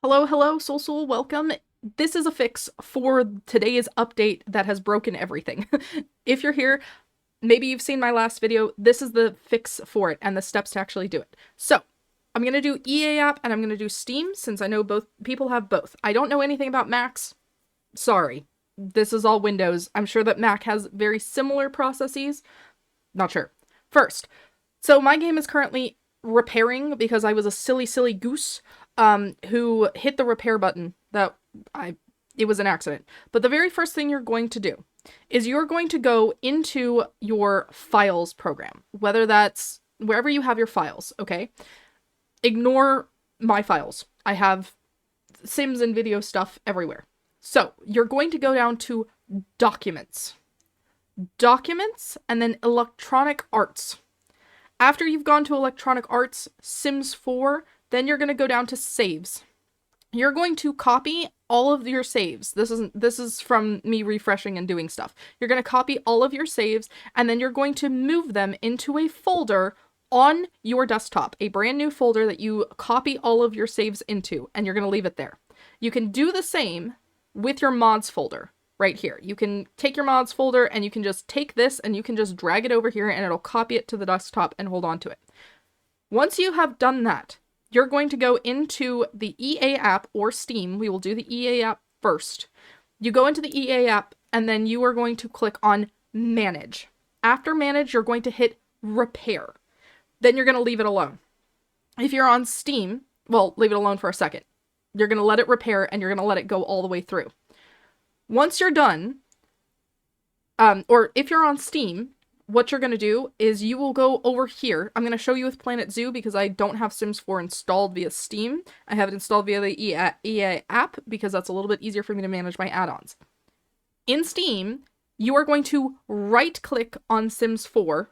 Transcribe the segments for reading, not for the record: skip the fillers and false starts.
Hello, hello, Soul, welcome. This is a fix for today's update that has broken everything. If you're here, maybe you've seen my last video, this is the fix for it and the steps to actually do it. So, I'm going to do EA app and I'm going to do Steam since I know both people have both. I don't know anything about Macs. Sorry. This is all Windows. I'm sure that Mac has very similar processes. Not sure. First, so my game is currently repairing because I was a silly goose who hit the repair button. It was an accident. But the very first thing you're going to do is you're going to go into your files program, whether that's wherever you have your files, okay? Ignore my files. I have Sims and video stuff everywhere. So you're going to go down to Documents. Documents, and then Electronic Arts. After you've gone to Electronic Arts, Sims 4, then you're going to go down to Saves. You're going to copy all of your saves. This is from me refreshing and doing stuff. You're going to copy all of your saves, and then you're going to move them into a folder on your desktop, a brand new folder that you copy all of your saves into, and you're going to leave it there. You can do the same with your mods folder. Right here. You can take your mods folder and you can just take this and you can just drag it over here and it'll copy it to the desktop and hold on to it. Once you have done that, you're going to go into the EA app or Steam. We will do the EA app first. You go into the EA app and then you are going to click on Manage. After Manage, you're going to hit Repair. Then you're going to leave it alone. If you're on Steam, well, leave it alone for a second. You're going to let it repair and you're going to let it go all the way through. Once you're done, or if you're on Steam, what you're going to do is you will go over here. I'm going to show you with Planet Zoo because I don't have Sims 4 installed via Steam. I have it installed via the EA app because that's a little bit easier for me to manage my add-ons. In Steam, you are going to right-click on Sims 4.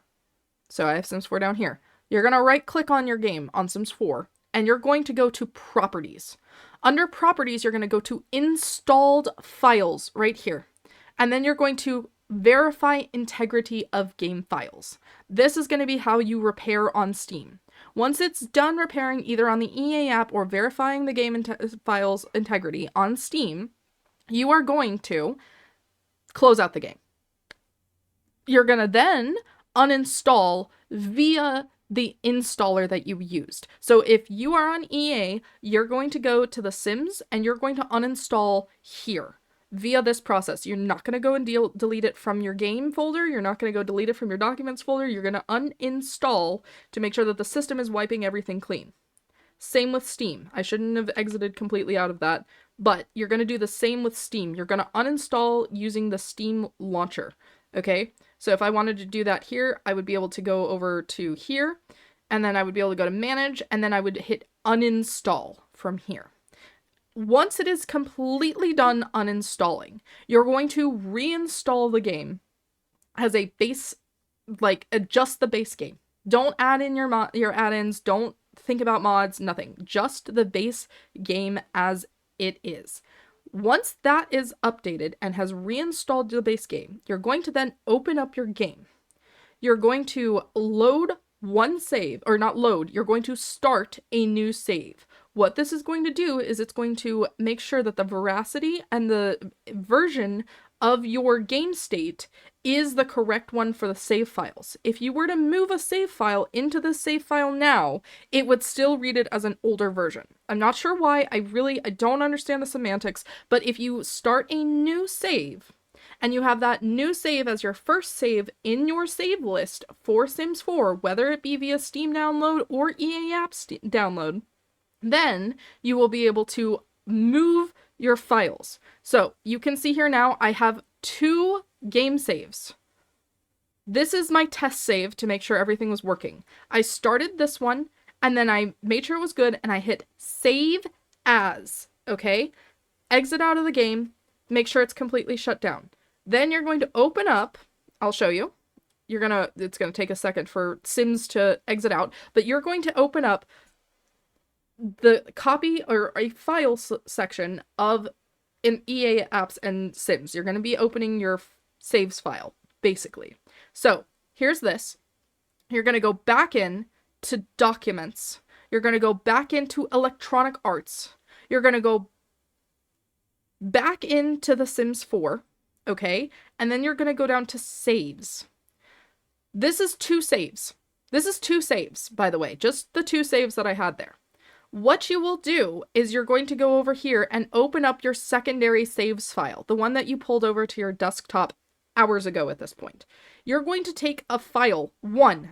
So I have Sims 4 down here. You're going to right-click on your game on Sims 4, and you're going to go to Properties. Under Properties, you're going to go to Installed Files right here. And then you're going to Verify Integrity of Game Files. This is going to be how you repair on Steam. Once it's done repairing either on the EA app or verifying the game files integrity on Steam, you are going to close out the game. You're going to then uninstall via the installer that you used. So if you are on EA, you're going to go to The Sims and you're going to uninstall here via this process. You're not going to go and delete it from your game folder. You're not going to go delete it from your documents folder. You're going to uninstall to make sure that the system is wiping everything clean. Same with Steam. I shouldn't have exited completely out of that, but you're going to do the same with Steam. You're going to uninstall using the Steam launcher. Okay, so if I wanted to do that here, I would be able to go over to here, and then I would be able to go to Manage, and then I would hit Uninstall from here. Once it is completely done uninstalling, you're going to reinstall the game as a base, like, just the base game. Don't add in your add-ins, don't think about mods, nothing. Just the base game as it is. Once that is updated and has reinstalled the base game, you're going to then open up your game. You're going to load one save, or not load, you're going to start a new save. What this is going to do is it's going to make sure that the veracity and the version of your game state is the correct one for the save files. If you were to move a save file into the save file now, it would still read it as an older version. I'm not sure why, I don't understand the semantics, but if you start a new save, and you have that new save as your first save in your save list for Sims 4, whether it be via Steam download or EA app download, then you will be able to move your files. So you can see here now I have 2 game saves. This is my test save to make sure everything was working. I started this one and then I made sure it was good and I hit Save As, okay? Exit out of the game, make sure it's completely shut down. Then you're going to open up, I'll show you. It's gonna take a second for Sims to exit out, but you're going to open up the copy or a file section of in EA apps and Sims. You're going to be opening your saves file, basically. So here's this. You're going to go back in to Documents. You're going to go back into Electronic Arts. You're going to go back into The Sims 4, okay? And then you're going to go down to saves. This is 2 saves. This is 2 saves, by the way, just the 2 saves that I had there. What you will do is you're going to go over here and open up your secondary saves file, the one that you pulled over to your desktop hours ago at this point. You're going to take a file,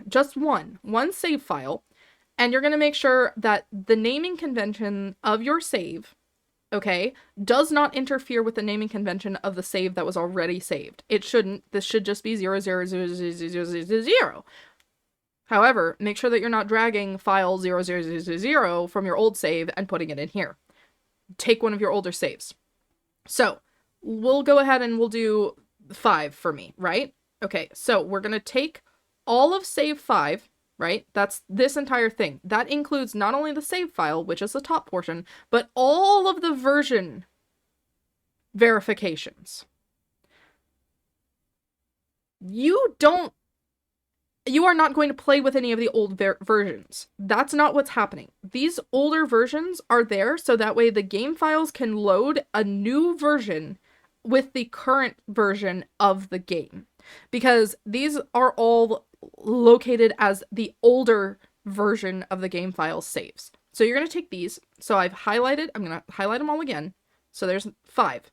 just one save file, and you're going to make sure that the naming convention of your save, okay, does not interfere with the naming convention of the save that was already saved. It shouldn't. This should just be 0000000. However, make sure that you're not dragging file 0000 from your old save and putting it in here. Take one of your older saves. So, we'll go ahead and we'll do 5 for me, right? Okay, so we're going to take all of save 5, right? That's this entire thing. That includes not only the save file, which is the top portion, but all of the version verifications. You are not going to play with any of the old versions. That's not what's happening. These older versions are there so that way the game files can load a new version with the current version of the game. Because these are all located as the older version of the game file saves. So you're going to take these. So I'm going to highlight them all again. So there's 5.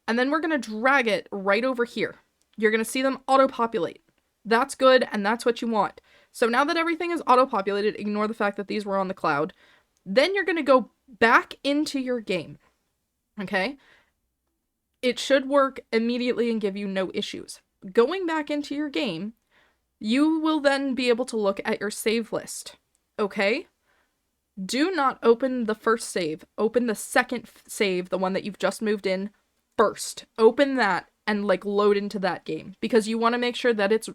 And then we're going to drag it right over here. You're going to see them auto-populate. That's good, and that's what you want. So now that everything is auto-populated, ignore the fact that these were on the cloud. Then you're going to go back into your game. Okay? It should work immediately and give you no issues. Going back into your game, you will then be able to look at your save list. Okay? Do not open the first save. Open the second save, the one that you've just moved in, first. Open that and load into that game, because you want to make sure that it's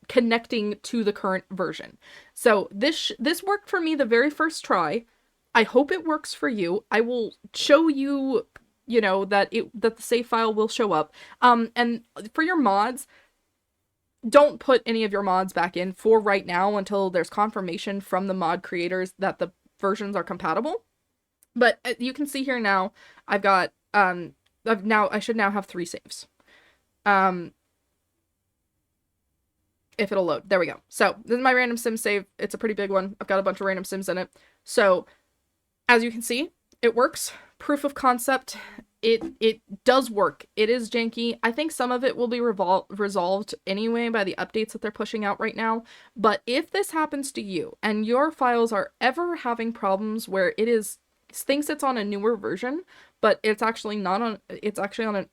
connecting to the current version. So this worked for me the very first try. I hope it works for you. I will show you, that the save file will show up. And for your mods, don't put any of your mods back in for right now until there's confirmation from the mod creators that the versions are compatible. But you can see here now, I've got I should now have 3 saves. If it'll load. There we go. So, this is my random sim save. It's a pretty big one. I've got a bunch of random sims in it. So, as you can see, it works. Proof of concept. It does work. It is janky. I think some of it will be resolved anyway by the updates that they're pushing out right now. But if this happens to you, and your files are ever having problems where thinks it's on a newer version, but it's actually on an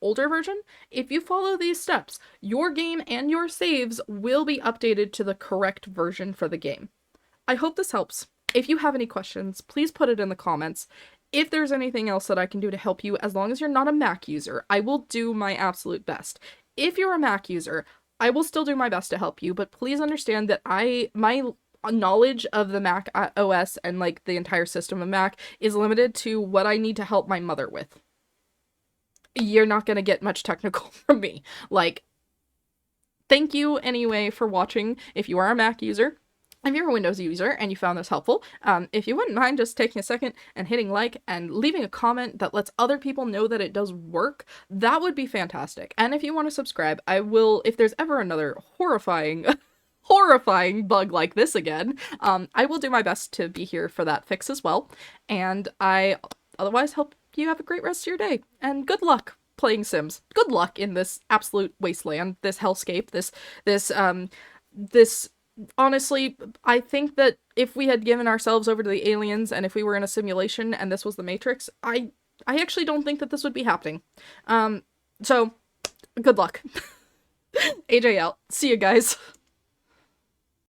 older version, if you follow these steps, your game and your saves will be updated to the correct version for the game. I hope this helps. If you have any questions, please put it in the comments. If there's anything else that I can do to help you, as long as you're not a Mac user, I will do my absolute best. If you're a Mac user, I will still do my best to help you, but please understand that my knowledge of the Mac OS and the entire system of Mac is limited to what I need to help my mother with. You're not gonna get much technical from me. Thank you anyway for watching if you are a Mac user. If you're a Windows user and you found this helpful, if you wouldn't mind just taking a second and hitting like and leaving a comment that lets other people know that it does work, that would be fantastic. And if you want to subscribe, I will, if there's ever another horrifying bug like this again, I will do my best to be here for that fix as well. And I otherwise hope you have a great rest of your day, and good luck playing Sims. Good luck in this absolute wasteland, this hellscape, this honestly, I think that if we had given ourselves over to the aliens and if we were in a simulation and this was the Matrix, I actually don't think that this would be happening. So good luck. AJ out. See you guys.